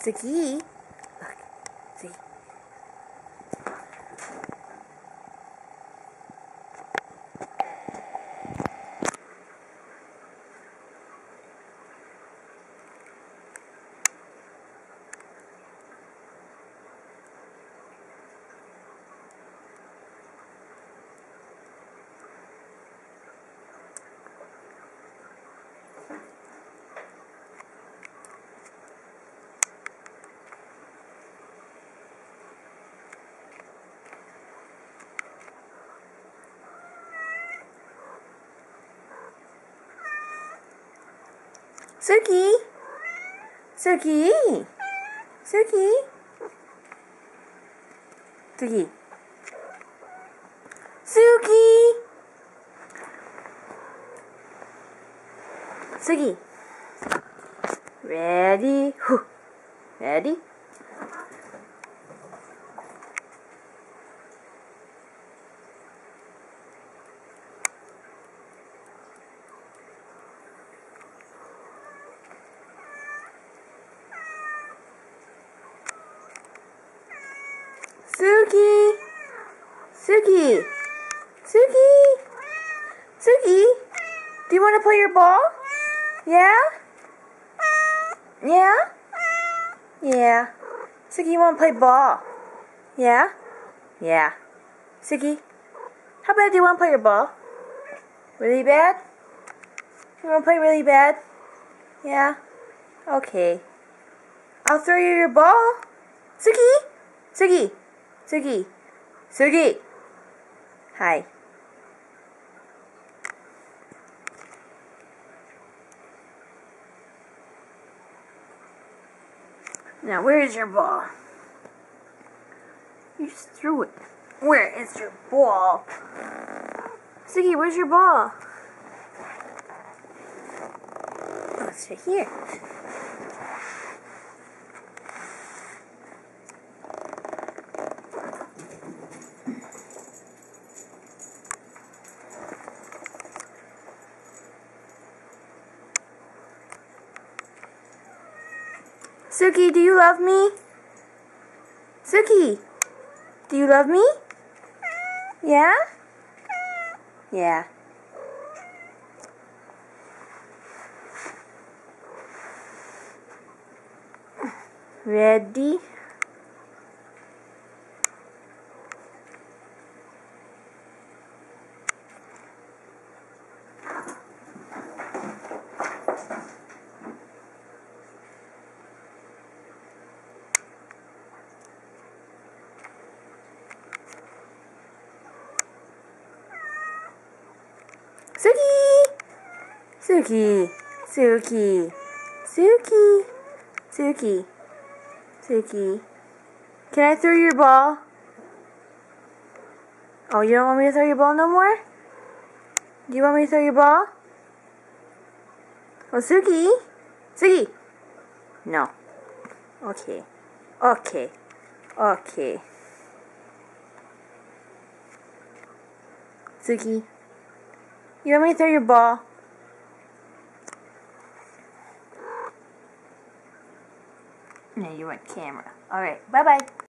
Suki. Look. See. Suki. Suki. Suki. Suki. Suki. Suki. Ready? Whew. Ready? Suki. Suki. Suki. Suki. Do you want to play your ball? Yeah? Yeah? Yeah. Suki, you want to play ball? Yeah? Yeah. Suki, how bad do you want to play your ball? Really bad? You want to play really bad? Yeah? Okay. I'll throw you your ball. Suki! Suki! Suki! Suki! Hi. Now, where is your ball? You just threw it. Where is your ball? Suki, where's your ball? Oh, it's right here. Suki, do you love me? Suki, do you love me? Yeah? Yeah. Ready? Suki! Suki! Suki! Suki! Suki! Suki! Can I throw your ball? Oh, you don't want me to throw your ball no more? Do you want me to throw your ball? Oh, Suki! Suki! No. Okay. Okay. Okay. Suki, you want me to throw your ball? No, you want camera. Alright, bye-bye.